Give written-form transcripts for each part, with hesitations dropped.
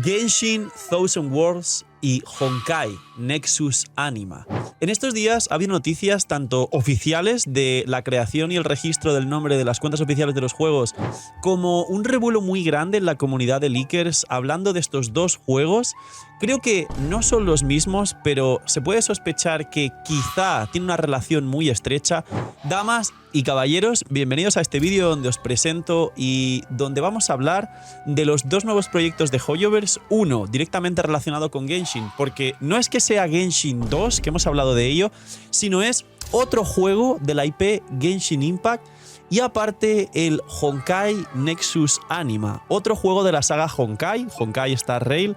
Genshin Thousand Worlds y Honkai Nexus Anima. En estos días ha habido noticias tanto oficiales de la creación y el registro del nombre de las cuentas oficiales de los juegos, como un revuelo muy grande en la comunidad de leakers hablando de estos dos juegos. Creo que no son los mismos, pero se puede sospechar que quizá tiene una relación muy estrecha. Damas y caballeros, bienvenidos a este vídeo donde os presento y donde vamos a hablar de los dos nuevos proyectos de Hoyoverse. Uno directamente relacionado con Genshin, porque no es que sea Genshin 2, que hemos hablado de ello, sino es otro juego de la IP Genshin Impact. Y aparte el Honkai Nexus Anima, otro juego de la saga Honkai, Honkai Star Rail,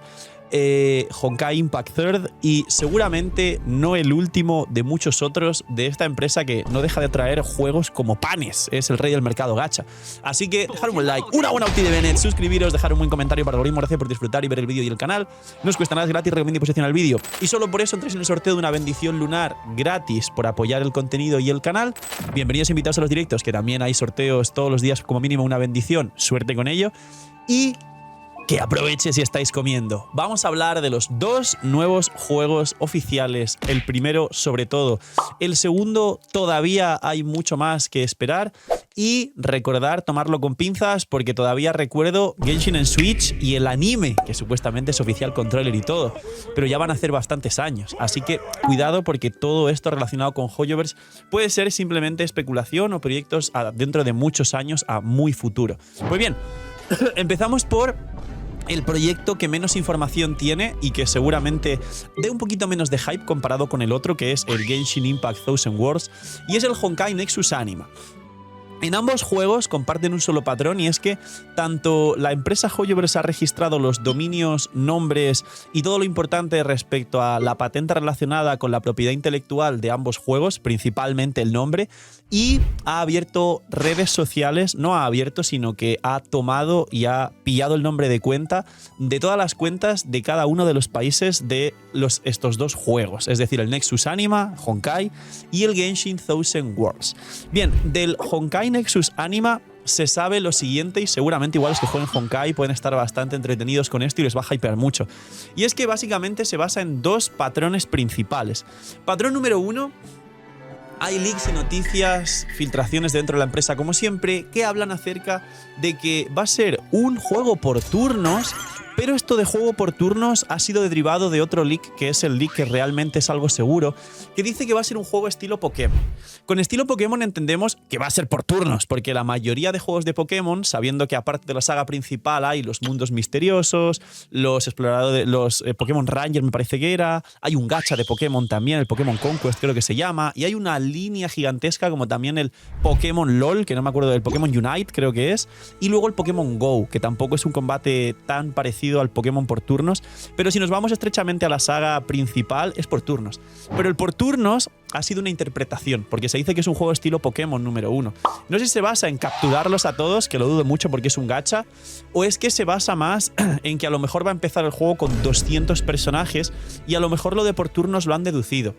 Honkai Impact Third y seguramente no el último de muchos otros de esta empresa que no deja de traer juegos como panes. Es el rey del mercado gacha. Así que dejar un buen like, una buena opti de Bennett, suscribiros, dejar un buen comentario para el algoritmo. Gracias por disfrutar y ver el vídeo y el canal. No os cuesta nada, es gratis, recomiendo y posiciona el vídeo. Y solo por eso entréis en el sorteo de una bendición lunar gratis por apoyar el contenido y el canal. Bienvenidos invitados a los directos, que también hay sorteos todos los días, como mínimo una bendición. Suerte con ello. Y que aproveche si estáis comiendo. Vamos a hablar de los dos nuevos juegos oficiales. El primero, sobre todo. El segundo, todavía hay mucho más que esperar. Y recordar tomarlo con pinzas, porque todavía recuerdo Genshin en Switch y el anime, que supuestamente es oficial con trailer y todo. Pero ya van a hacer bastantes años. Así que cuidado, porque todo esto relacionado con Hoyoverse puede ser simplemente especulación o proyectos dentro de muchos años a muy futuro. Pues bien, empezamos por el proyecto que menos información tiene y que seguramente dé un poquito menos de hype comparado con el otro, que es el Genshin Impact Thousand Worlds, y es el Honkai Nexus Anima. En ambos juegos comparten un solo patrón, y es que tanto la empresa Hoyoverse ha registrado los dominios, nombres y todo lo importante respecto a la patente relacionada con la propiedad intelectual de ambos juegos, principalmente el nombre, y ha abierto redes sociales, no ha abierto, sino que ha tomado y ha pillado el nombre de cuenta de todas las cuentas de cada uno de los países de estos dos juegos, es decir, el Nexus Anima, Honkai, y el Genshin Thousand Worlds. Bien, del Honkai Nexus Anima se sabe lo siguiente, y seguramente igual los que jueguen Honkai pueden estar bastante entretenidos con esto y les va a hypear mucho. Y es que básicamente se basa en dos patrones principales. Patrón número uno: hay leaks y noticias, filtraciones dentro de la empresa, como siempre, que hablan acerca de que va a ser un juego por turnos. Pero esto de juego por turnos ha sido derivado de otro leak, que es el leak que realmente es algo seguro, que dice que va a ser un juego estilo Pokémon. Con estilo Pokémon entendemos que va a ser por turnos, porque la mayoría de juegos de Pokémon, sabiendo que aparte de la saga principal hay los mundos misteriosos, los exploradores, los Pokémon Ranger me parece que era, hay un gacha de Pokémon también, el Pokémon Conquest creo que se llama, y hay una línea gigantesca como también el Pokémon LOL, que no me acuerdo del Pokémon Unite creo que es, y luego el Pokémon GO, que tampoco es un combate tan parecido al Pokémon por turnos, pero si nos vamos estrechamente a la saga principal es por turnos. Pero el por turnos ha sido una interpretación, porque se dice que es un juego estilo Pokémon número uno. No sé si se basa en capturarlos a todos, que lo dudo mucho porque es un gacha, o es que se basa más en que a lo mejor va a empezar el juego con 200 personajes y a lo mejor lo de por turnos lo han deducido.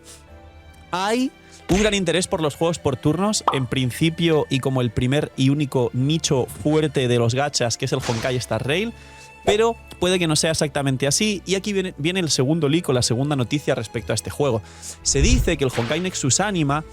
Hay un gran interés por los juegos por turnos, en principio, y como el primer y único nicho fuerte de los gachas, que es el Honkai Star Rail, pero puede que no sea exactamente así, y aquí viene el segundo leak o la segunda noticia respecto a este juego. Se dice que el Honkai Nexus Anima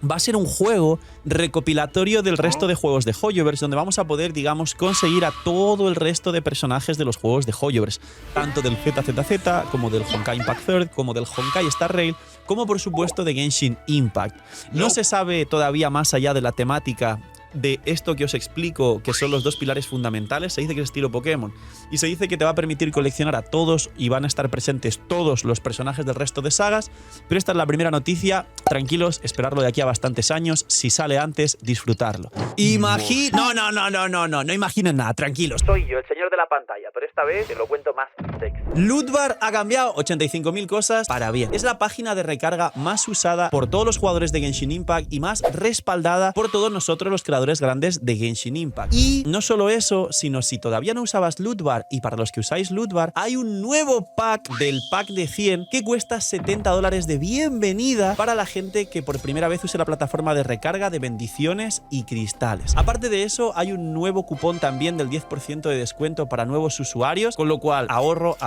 va a ser un juego recopilatorio del resto de juegos de Hoyoverse, donde vamos a poder, digamos, conseguir a todo el resto de personajes de los juegos de Hoyoverse, tanto del ZZZ, como del Honkai Impact Third, como del Honkai Star Rail, como por supuesto de Genshin Impact. No se sabe todavía más allá de la temática de esto que os explico, que son los dos pilares fundamentales. Se dice que es estilo Pokémon y se dice que te va a permitir coleccionar a todos y van a estar presentes todos los personajes del resto de sagas, pero esta es la primera noticia. Tranquilos, esperarlo de aquí a bastantes años. Si sale antes, disfrutarlo. No imaginen nada, tranquilos. Soy yo, el señor de la pantalla, pero esta vez te lo cuento más sexy. Lootbar ha cambiado 85.000 cosas para bien. Es la página de recarga más usada por todos los jugadores de Genshin Impact y más respaldada por todos nosotros los creadores grandes de Genshin Impact. Y no solo eso, sino si todavía no usabas Lootbar, y para los que usáis Lootbar, hay un nuevo pack del pack de 100 que cuesta $70 de bienvenida para la gente que por primera vez use la plataforma de recarga de bendiciones y cristales. brutales. Aparte de eso, hay un nuevo cupón también del 10% de descuento para nuevos usuarios, con lo cual ahorro.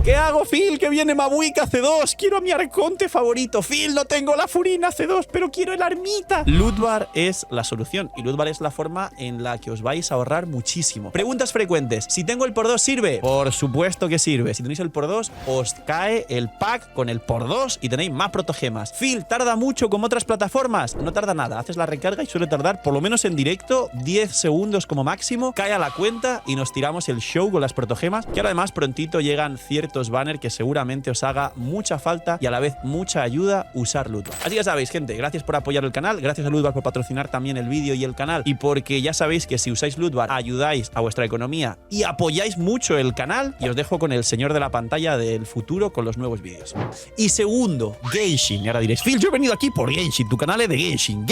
¿Qué hago, Phil? Que viene Mabuika C2. Quiero a mi arconte favorito. Phil, no tengo la Furina C2, pero quiero el Armita. Loot Bar es la solución y Loot Bar es la forma en la que os vais a ahorrar muchísimo. Preguntas frecuentes. Si tengo el por 2, ¿sirve? Por supuesto que sirve. Si tenéis el por 2, os cae el pack con el por 2 y tenéis más protogemas. Phil, ¿tarda mucho como otras plataformas? No tarda nada. Haces la recarga y suele tardar, por lo menos en directo, 10 segundos como máximo. Cae a la cuenta y nos tiramos el show con las protogemas, que ahora además prontito llegan ciertos banners que seguramente os haga mucha falta y a la vez mucha ayuda usar Loot Bar. Así que ya sabéis, gente, gracias por apoyar el canal, gracias a Loot Bar por patrocinar también el vídeo y el canal, y porque ya sabéis que si usáis Loot Bar ayudáis a vuestra economía y apoyáis mucho el canal. Y os dejo con el señor de la pantalla del futuro con los nuevos vídeos. Y segundo, Genshin. Y ahora diréis, Phil, yo he venido aquí por Genshin, tu canal es de Genshin.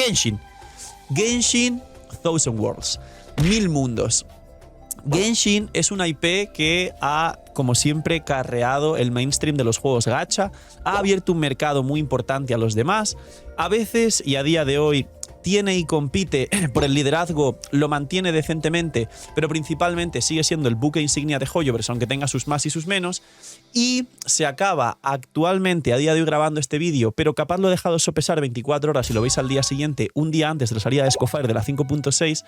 Genshin Thousand Worlds, 1000 mundos. Genshin es una IP que ha, como siempre, carreado el mainstream de los juegos gacha, ha abierto un mercado muy importante a los demás. A veces, y a día de hoy, tiene y compite por el liderazgo, lo mantiene decentemente, pero principalmente sigue siendo el buque insignia de Hoyoverse, aunque tenga sus más y sus menos. Y se acaba actualmente, a día de hoy grabando este vídeo, pero capaz lo he dejado sopesar 24 horas y lo veis al día siguiente, un día antes de la salida de Scofire de la 5.6,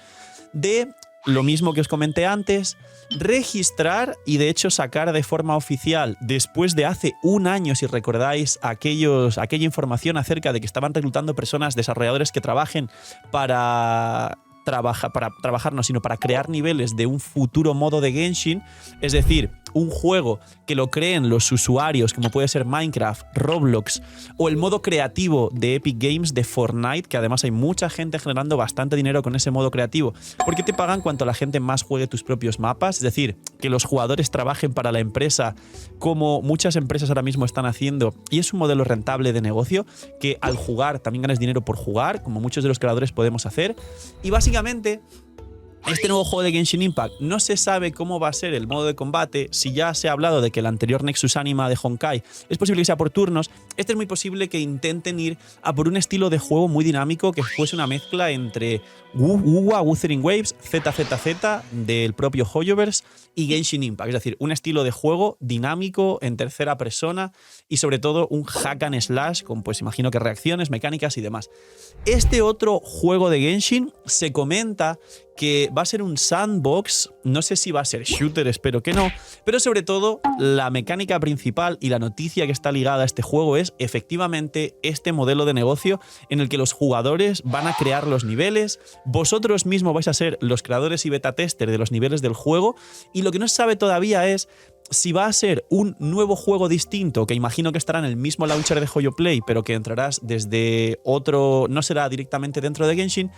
de lo mismo que os comenté antes, registrar y de hecho sacar de forma oficial, después de hace un año, si recordáis, aquella información acerca de que estaban reclutando personas, desarrolladores que trabajen para trabajar, no, sino para crear niveles de un futuro modo de Genshin, es decir, un juego que lo creen los usuarios, como puede ser Minecraft, Roblox o el modo creativo de Epic Games de Fortnite, que además hay mucha gente generando bastante dinero con ese modo creativo, porque te pagan cuanto la gente más juegue tus propios mapas, es decir, que los jugadores trabajen para la empresa como muchas empresas ahora mismo están haciendo, y es un modelo rentable de negocio, que al jugar también ganes dinero por jugar, como muchos de los creadores podemos hacer, y básicamente este nuevo juego de Genshin Impact no se sabe cómo va a ser el modo de combate. Si ya se ha hablado de que el anterior Nexus Anima de Honkai es posible que sea por turnos, este es muy posible que intenten ir a por un estilo de juego muy dinámico que fuese una mezcla entre Wuthering Waves, ZZZ del propio Hoyoverse y Genshin Impact. Es decir, un estilo de juego dinámico en tercera persona y sobre todo un hack and slash con, pues imagino que reacciones, mecánicas y demás. Este otro juego de Genshin se comenta que va a ser un sandbox, no sé si va a ser shooter, espero que no, pero sobre todo la mecánica principal y la noticia que está ligada a este juego es efectivamente este modelo de negocio en el que los jugadores van a crear los niveles, vosotros mismos vais a ser los creadores y beta tester de los niveles del juego, y lo que no se sabe todavía es si va a ser un nuevo juego distinto, que imagino que estará en el mismo launcher de Hoyo Play, pero que entrarás desde otro, no será directamente dentro de Genshin,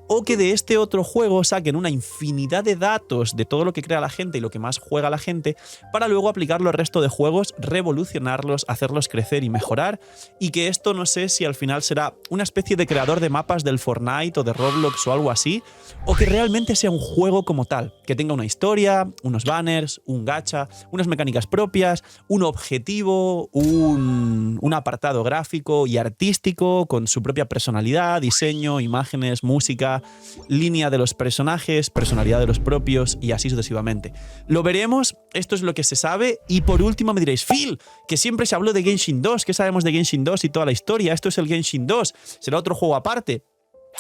o que de este otro juego saquen una infinidad de datos de todo lo que crea la gente y lo que más juega la gente, para luego aplicarlo al resto de juegos, revolucionarlos, hacerlos crecer y mejorar, y que esto no sé si al final será una especie de creador de mapas del Fortnite o de Roblox o algo así, o que realmente sea un juego como tal, que tenga una historia, unos banners, un gacha, unas mecánicas propias, un objetivo, un apartado gráfico y artístico con su propia personalidad, diseño, imágenes, música, línea de los personajes, personalidad de los propios y así sucesivamente. Lo veremos, esto es lo que se sabe, y por último me diréis, Phil, que siempre se habló de Genshin 2, ¿qué sabemos de Genshin 2 y toda la historia? Esto es el Genshin 2, será otro juego aparte.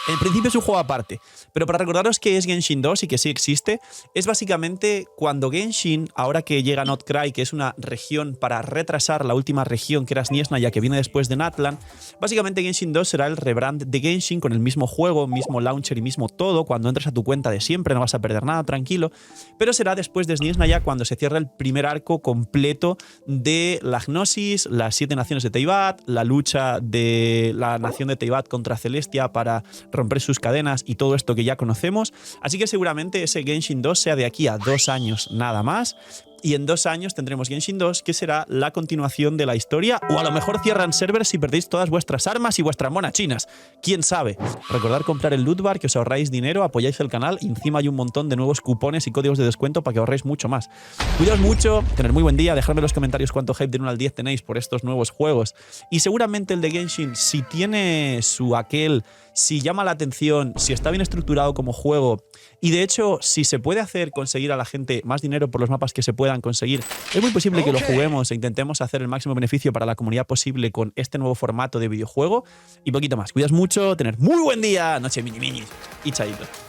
En principio es un juego aparte, pero para recordaros que es Genshin 2 y que sí existe, es básicamente cuando Genshin, ahora que llega Notcry, que es una región para retrasar la última región que era Sniesnaya, que viene después de Natlan, básicamente Genshin 2 será el rebrand de Genshin con el mismo juego, mismo launcher y mismo todo. Cuando entres a tu cuenta de siempre no vas a perder nada, tranquilo, pero será después de Sniesnaya cuando se cierra el primer arco completo de la Gnosis, las 7 naciones de Teyvat, la lucha de la nación de Teyvat contra Celestia para romper sus cadenas y todo esto que ya conocemos. Así que seguramente ese Genshin 2 sea de aquí a 2 años nada más. y en 2 años tendremos Genshin 2, que será la continuación de la historia, o a lo mejor cierran servers si perdéis todas vuestras armas y vuestras monas chinas. ¿Quién sabe? Recordad comprar el loot bar, que os ahorráis dinero, apoyáis el canal y encima hay un montón de nuevos cupones y códigos de descuento para que ahorréis mucho más. Cuidaos mucho, tener muy buen día, dejadme en los comentarios cuánto hype de 1 al 10 tenéis por estos nuevos juegos. Y seguramente el de Genshin, si tiene su aquel, si llama la atención, si está bien estructurado como juego, y de hecho, si se puede hacer conseguir a la gente más dinero por los mapas que se puedan conseguir, es muy posible que lo juguemos e intentemos hacer el máximo beneficio para la comunidad posible con este nuevo formato de videojuego y poquito más. Cuidaos mucho, tener muy buen día, noche mini y chaito.